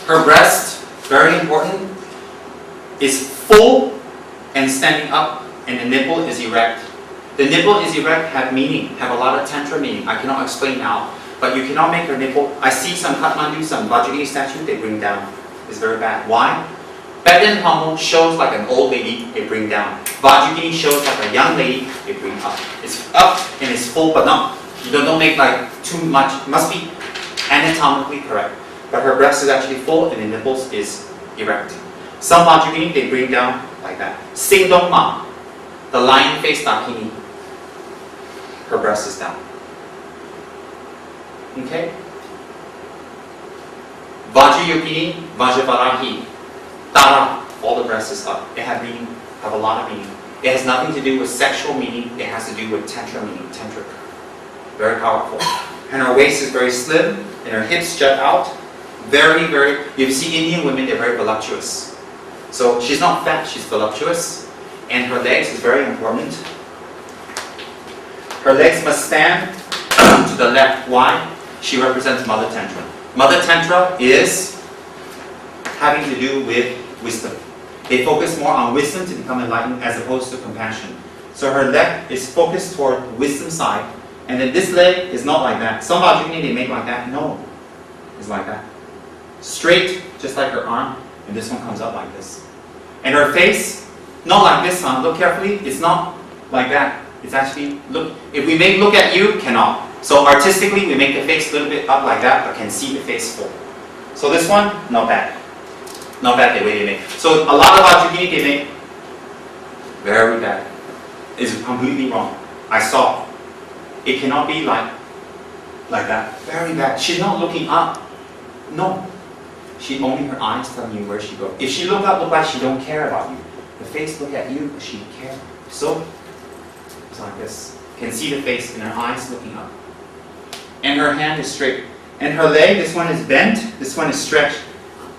Her breast, very important, is full and standing up, and the nipple is erect. The nipple is erect have meaning, have a lot of tantra meaning. I cannot explain now, but you cannot make her nipple. I see some Kathmandu, some vajrayogini statue, they bring down. It's very bad. Why? Back then, Pommel shows like an old lady, they bring down. Vajrayogini shows like a young lady, they bring up. It's up and it's full, but not. You don't make like too much. It must be anatomically correct. But her breast is actually full and the nipples is erect. Some vajrayogini, they bring down like that. Singdongma, the lion face dakini, her breast is down. Okay? Vajrayogini, Vajravarahi, Tara, all the breast is up. It have meaning, have a lot of meaning. It has nothing to do with sexual meaning, it has to do with tantra meaning, tantric. Very powerful. And her waist is very slim, and her hips jut out. Very, very, you see Indian women, they're very voluptuous. So she's not fat, she's voluptuous. And her legs is very important. Her legs must stand to the left. Why? She represents Mother Tantra. Mother Tantra is having to do with wisdom. They focus more on wisdom to become enlightened as opposed to compassion. So her leg is focused toward wisdom side. And then this leg is not like that. Some vajrayogini they make like that. No. It's like that. Straight, just like her arm. And this one comes up like this. And her face, not like this one. Look carefully. It's not like that. It's actually, look. If we make look at you, cannot. So artistically, we make the face a little bit up like that, but can see the face full. So this one, not bad. Not bad the way they make. So a lot of vajrayogini they make very bad. It's completely wrong. I saw. It cannot be like that. Very bad. She's not looking up. No. She only her eyes telling you where she goes. If she look up, look like she don't care about you. The face look at you, she care. So it's like this. Can see the face and her eyes looking up. And her hand is straight. And her leg, this one is bent, this one is stretched.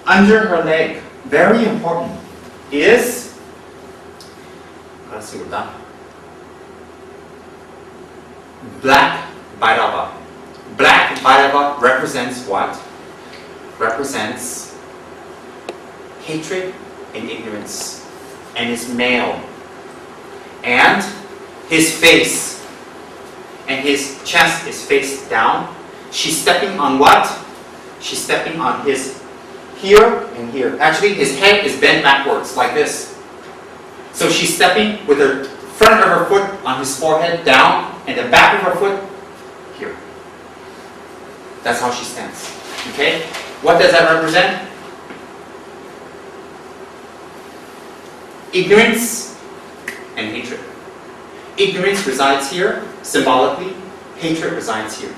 Under her leg, very important, is black Bhairava. Black Bhairava represents what? Represents hatred and ignorance. And is male. And his face and his chest is face down. She's stepping on what? She's stepping on his here and here. Actually, his head is bent backwards like this. So she's stepping with the front of her foot on his forehead down and the back of her foot here. That's how she stands. Okay? What does that represent? Ignorance and hatred. Ignorance resides here, symbolically. Hatred resides here.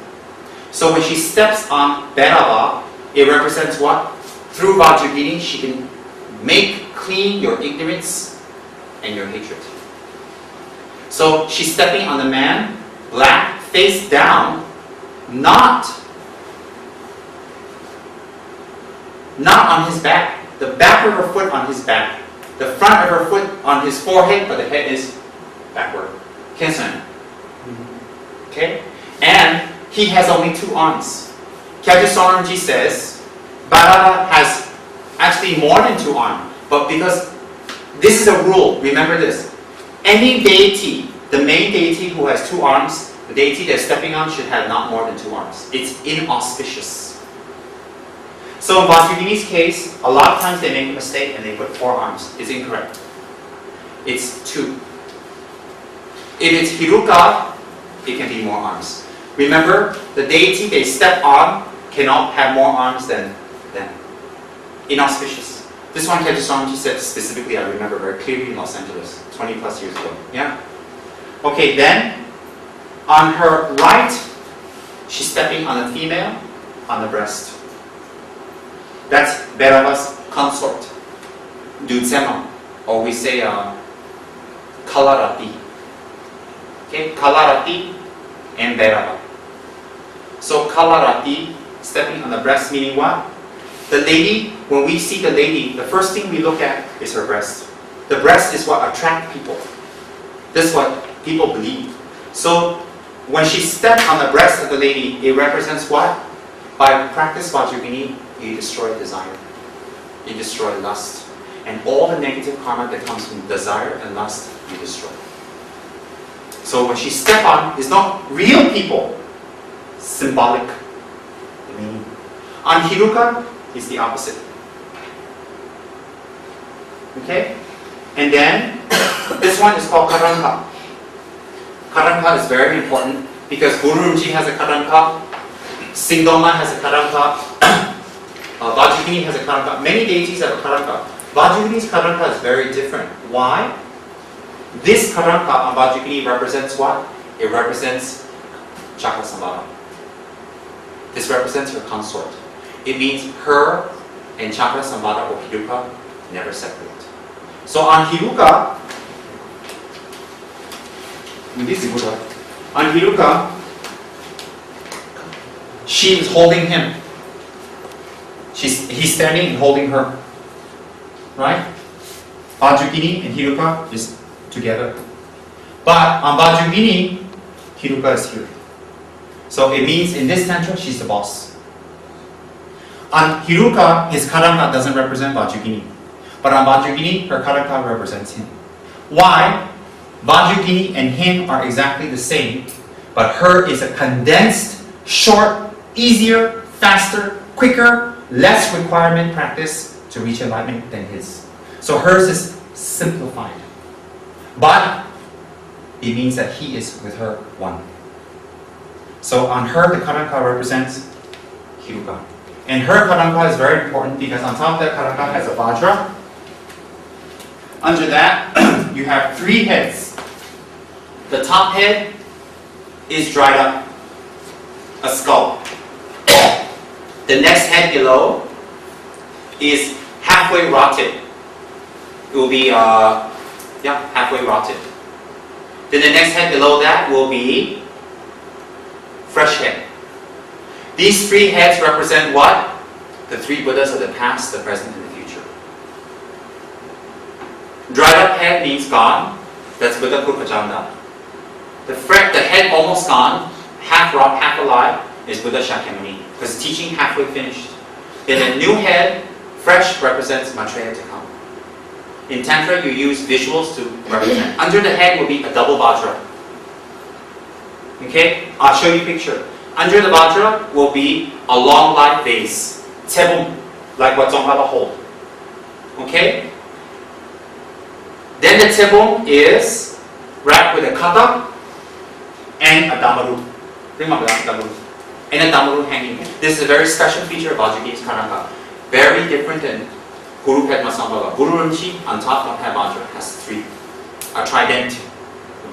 So when she steps on Bhairava, it represents what? Through vajrayogini, she can make clean your ignorance and your hatred. So she's stepping on the man, black, face down, not on his back. The back of her foot on his back. The front of her foot on his forehead, but the head is backward. Okay? And he has only two arms. Kyajit Soramji says, Bhairava has actually more than two arms. But because this is a rule, remember this. Any deity, the main deity who has two arms, the deity they're stepping on should have not more than two arms. It's inauspicious. So in Vajrayogini's case, a lot of times they make a mistake and they put four arms. It's incorrect. It's two. If it's Hiruka, it can be more arms. Remember, the deity they step on cannot have more arms than them. Inauspicious. This one Kyajit Soramji said specifically, I remember very clearly in Los Angeles, 20 plus years ago. Yeah? Okay, then, on her right, she's stepping on a female, on the breast. That's Bhairava's consort. Dutsema, or we say Kalarati. Okay, Kalarati and Bhairava. So Kalarati, stepping on the breast, meaning what? The lady, when we see the lady, the first thing we look at is her breast. The breast is what attracts people. This is what people believe. So when she steps on the breast of the lady, it represents what? By practice vajrayogini, you destroy desire. you destroy lust. And all the negative karma that comes from desire and lust, you destroy. So when she stepped on, it's not real people, symbolic. The meaning. On Hiruka, it's the opposite. Okay? And then, this one is called Karanka. Karanka is very important because Guru Rinpoche has a Karanka, Singdoma has a Karanka, Vajrayogini has a Karanka. Many deities have a Karanka. Vajrayogini's Karanka is very different. Why? This Karanka on Vajrayogini represents what? It represents Chakra. This represents her consort. It means her and Chakra or Hiruka never separate. So on Hiruka, she is holding him. He's standing and holding her. Right? Vajrayogini and Hiruka is together. But on Vajrayogini, Hiruka is here. So it means in this tantra, she's the boss. On Hiruka, his Karanka doesn't represent Vajrayogini. But on Vajrayogini, her Karanka represents him. Why? Vajrayogini and him are exactly the same, but her is a condensed, short, easier, faster, quicker, less requirement practice to reach enlightenment than his. So hers is simplified. But it means that he is with her one. So on her, the Karanka represents Hiruka. And her Karanka is very important because on top of that Karanka has a Vajra. Under that, you have 3 heads. The top head is dried up, a skull. The next head below is halfway rotted. It will be, halfway rotted. Then the next head below that will be fresh head. These 3 heads represent what? The 3 Buddhas of the past, the present, and the future. Dried up head means gone. That's Buddha Kupajanda. The head almost gone, half rot, half alive, is Buddha Shakyamuni. Because teaching halfway finished. Then a new head, fresh, represents Maitreya to come. In Tantra, you use visuals to represent. Under the head will be a double Vajra. Okay? I'll show you a picture. Under the Vajra will be a long light vase. Tsebum, like what Dzongkhapa hold. Okay? Then the tsebum is wrapped with a kata and a damaru. Remember that damaru. And a damaru hanging. This is a very special feature of Vajrayogini's Karanka. Very different than Guru Padma Sambhava. Guru Rinpoche on top of that Vajra has 3. A trident.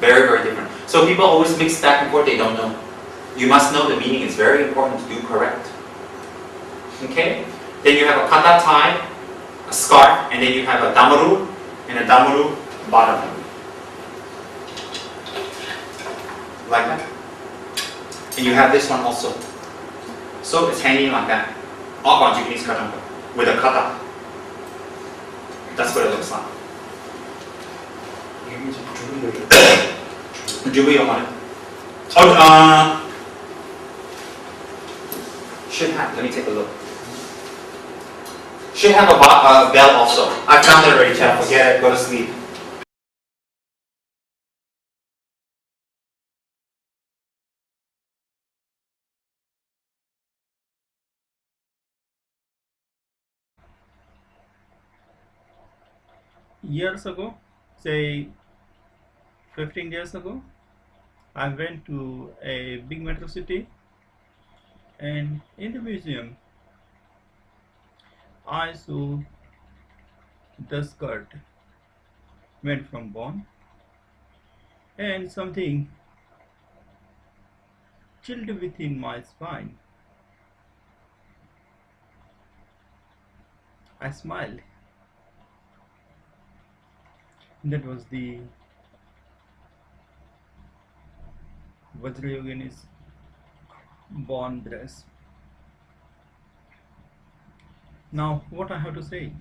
Very, very different. So people always mix back and forth, they don't know. You must know the meaning. It's very important to do correct. Okay? Then you have a kata tie, a scarf, and then you have a damaru and a damaru bottom. Like that. And you have this one also. So it's hanging like that. All Vajrayogini's Karanka. With a kata. That's what it looks like. Jubi on it. Oh, should have. Let me take a look. Should have a bell also. I found it already, Chad. Forget it. Go to sleep. Years ago, say 15 years ago, I went to a big metro city, and in the museum I saw the skirt made from bone, and something chilled within my spine. I smiled. That was the Vajrayogini's bone dress. Now, what I have to say?